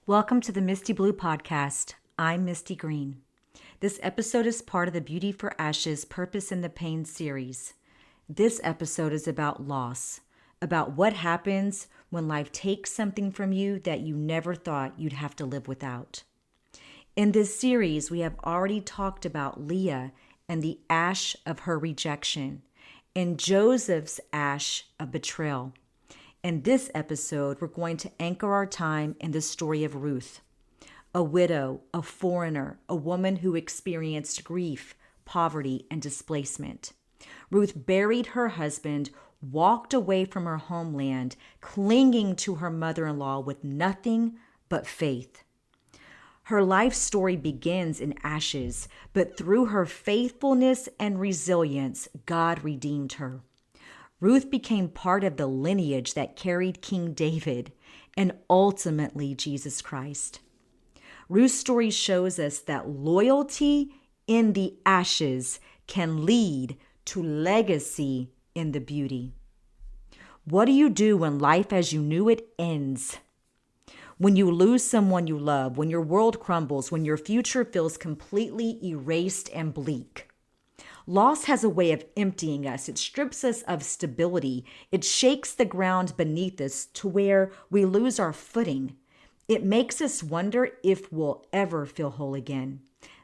Welcome to the Misty Blue podcast. I'm Misti Green. This episode is part of the Beauty for Ashes Purpose in the Pain series. This episode is about loss, about what happens when life takes something from you that you never thought you'd have to live without. In this series, we have already talked about Leah and the ash of her rejection, and Joseph's ash of betrayal. In this episode, we're going to anchor our time in the story of Ruth, a widow, a foreigner, a woman who experienced grief, poverty, and displacement. Ruth buried her husband, walked away from her homeland, clinging to her mother-in-law with nothing but faith. Her life story begins in ashes, but through her faithfulness and resilience, God redeemed her. Ruth became part of the lineage that carried King David and ultimately Jesus Christ. Ruth's story shows us that loyalty in the ashes can lead to legacy in the beauty. What do you do when life as you knew it ends? When you lose someone you love, when your world crumbles, when your future feels completely erased and bleak? Loss has a way of emptying us. It strips us of stability. It shakes the ground beneath us to where we lose our footing. It makes us wonder if we'll ever feel whole again.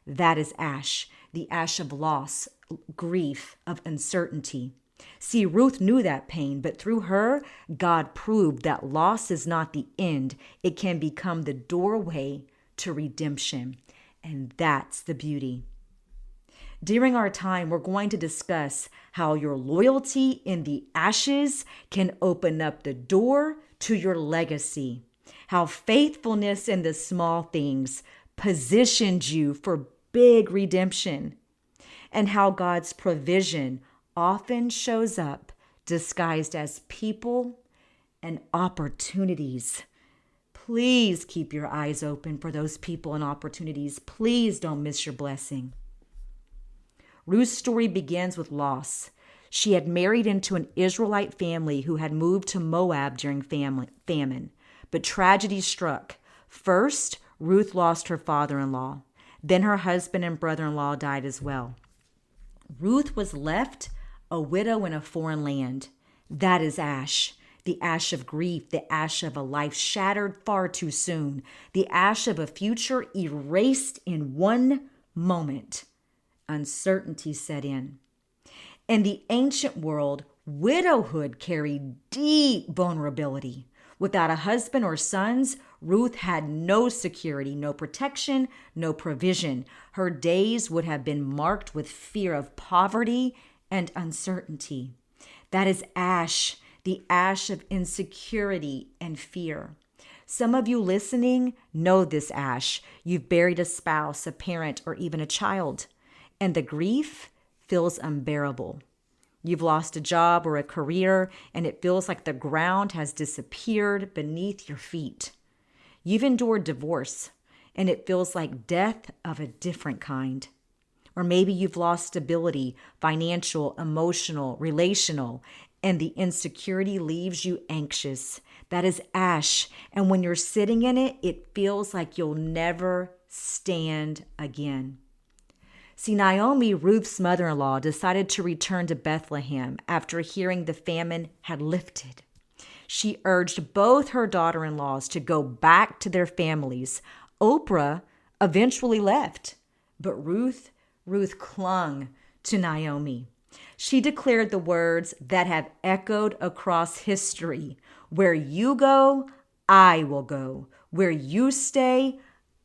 That is ash, the ash of loss, grief, of uncertainty. See, Ruth knew that pain, but through her, God proved that loss is not the end. It can become the doorway to redemption. And that's the beauty. During our time, we're going to discuss how your loyalty in the ashes can open up the door to your legacy, how faithfulness in the small things positioned you for big redemption, and how God's provision often shows up disguised as people and opportunities. Please keep your eyes open for those people and opportunities. Please don't miss your blessing. Ruth's story begins with loss. She had married into an Israelite family who had moved to Moab during famine, but tragedy struck. First, Ruth lost her father-in-law. Then her husband and brother-in-law died as well. Ruth was left a widow in a foreign land. That is ash. The ash of grief, the ash of a life shattered far too soon, the ash of a future erased in one moment. Uncertainty set in. In the ancient world, widowhood carried deep vulnerability. Without a husband or sons, Ruth had no security, no protection, no provision. Her days would have been marked with fear of poverty and uncertainty. That is ash, the ash of insecurity and fear. Some of you listening know this ash. You've buried a spouse, a parent, or even a child, and the grief feels unbearable. You've lost a job or a career, and it feels like the ground has disappeared beneath your feet. You've endured divorce, and it feels like death of a different kind. Or maybe you've lost stability, financial, emotional, relational, and the insecurity leaves you anxious. That is ash, and when you're sitting in it, it feels like you'll never stand again. See, Naomi, Ruth's mother-in-law, decided to return to Bethlehem after hearing the famine had lifted. She urged both her daughter-in-laws to go back to their families. Oprah eventually left, but Ruth clung to Naomi. She declared the words that have echoed across history. Where you go, I will go. Where you stay,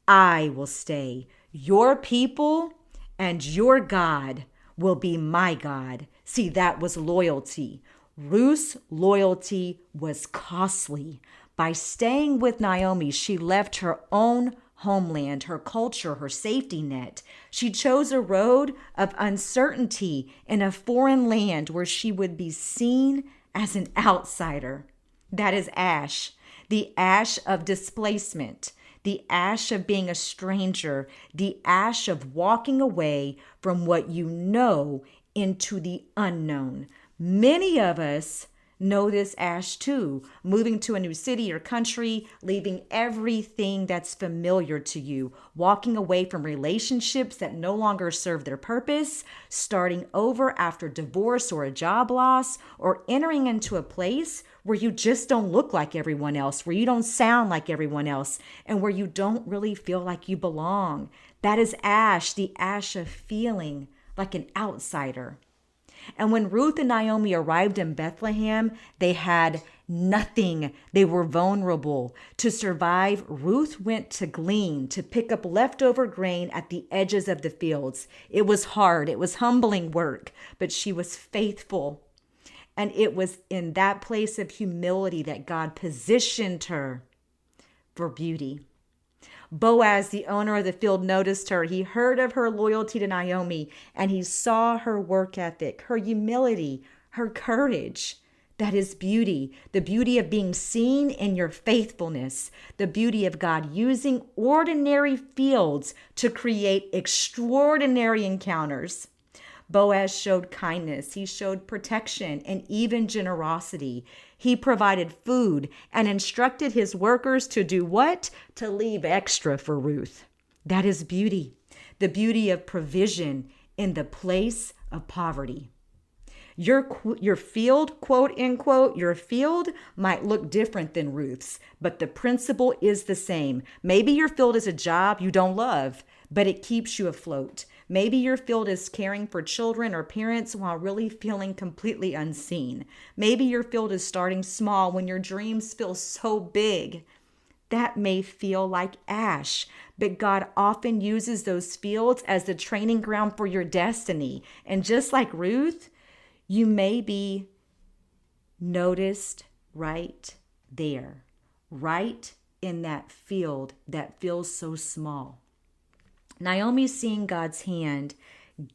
I will stay. Your people and your God will be my God. See, that was loyalty. Ruth's loyalty was costly. By staying with Naomi, she left her own homeland, her culture, her safety net. She chose a road of uncertainty in a foreign land where she would be seen as an outsider. That is ash, the ash of displacement, the ash of being a stranger, the ash of walking away from what you know into the unknown. Many of us know this ash too, moving to a new city or country, leaving everything that's familiar to you, walking away from relationships that no longer serve their purpose, starting over after divorce or a job loss, or entering into a place where you just don't look like everyone else, where you don't sound like everyone else, and where you don't really feel like you belong. That is ash, the ash of feeling like an outsider. And when Ruth and Naomi arrived in Bethlehem, they had nothing. They were vulnerable. To survive, Ruth went to glean, to pick up leftover grain at the edges of the fields. It was hard. It was humbling work, but she was faithful. And it was in that place of humility that God positioned her for beauty. Boaz, the owner of the field, noticed her. He heard of her loyalty to Naomi, and he saw her work ethic, her humility, her courage. That is beauty, the beauty of being seen in your faithfulness, the beauty of God using ordinary fields to create extraordinary encounters. Boaz showed kindness, he showed protection, and even generosity. He provided food and instructed his workers to do what? To leave extra for Ruth. That is beauty, the beauty of provision in the place of poverty. Your field, quote unquote, your field might look different than Ruth's, but the principle is the same. Maybe your field is a job you don't love, but it keeps you afloat. Maybe your field is caring for children or parents while really feeling completely unseen. Maybe your field is starting small when your dreams feel so big. That may feel like ash, but God often uses those fields as the training ground for your destiny. And just like Ruth, you may be noticed right there, right in that field that feels so small. Naomi, seeing God's hand,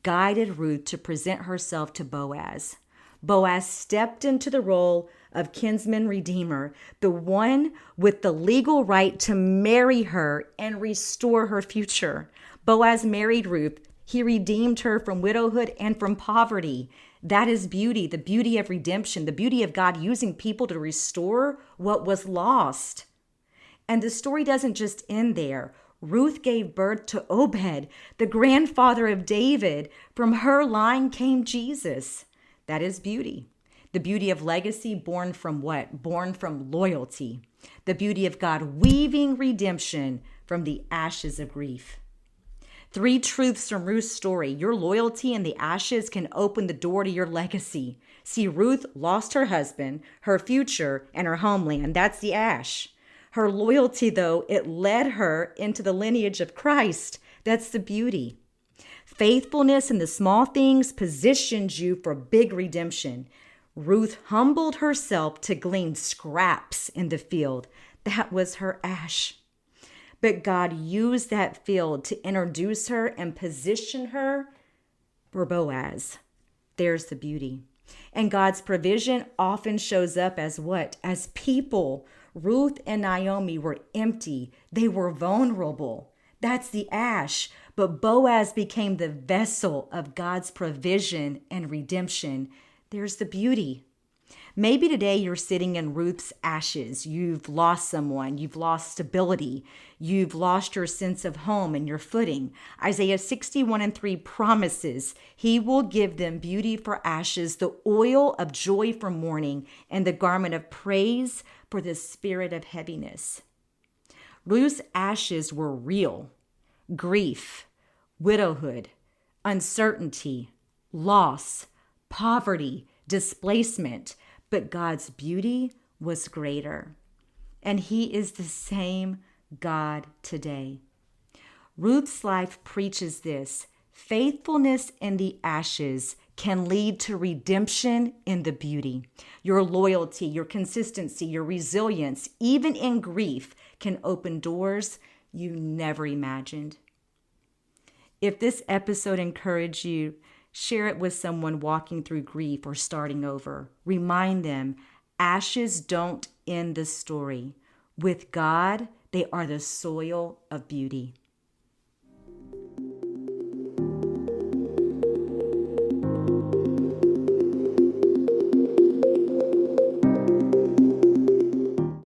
guided Ruth to present herself to Boaz. Boaz stepped into the role of kinsman-redeemer, the one with the legal right to marry her and restore her future. Boaz married Ruth. He redeemed her from widowhood and from poverty. That is beauty, the beauty of redemption, the beauty of God using people to restore what was lost. And the story doesn't just end there. Ruth gave birth to Obed, the grandfather of David. From her line came Jesus. That is beauty. The beauty of legacy born from what? Born from loyalty. The beauty of God weaving redemption from the ashes of grief. 3 truths from Ruth's story. Your loyalty in the ashes can open the door to your legacy. See, Ruth lost her husband, her future, and her homeland. That's the ash. Her loyalty, though, it led her into the lineage of Christ. That's the beauty. Faithfulness in the small things positions you for big redemption. Ruth humbled herself to glean scraps in the field. That was her ash. But God used that field to introduce her and position her for Boaz. There's the beauty. And God's provision often shows up as what? As people. Ruth and Naomi were empty. They were vulnerable. That's the ash. But Boaz became the vessel of God's provision and redemption. There's the beauty. Maybe today you're sitting in Ruth's ashes. You've lost someone. You've lost stability. You've lost your sense of home and your footing. Isaiah 61:3 promises he will give them beauty for ashes, the oil of joy for mourning, and the garment of praise for the spirit of heaviness. Ruth's ashes were real. Grief, widowhood, uncertainty, loss, poverty, displacement. But God's beauty was greater. And he is the same God today. Ruth's life preaches this. Faithfulness in the ashes can lead to redemption in the beauty. Your loyalty, your consistency, your resilience, even in grief, can open doors you never imagined. If this episode encouraged you, share it with someone walking through grief or starting over. Remind them, ashes don't end the story. With God, they are the soil of beauty.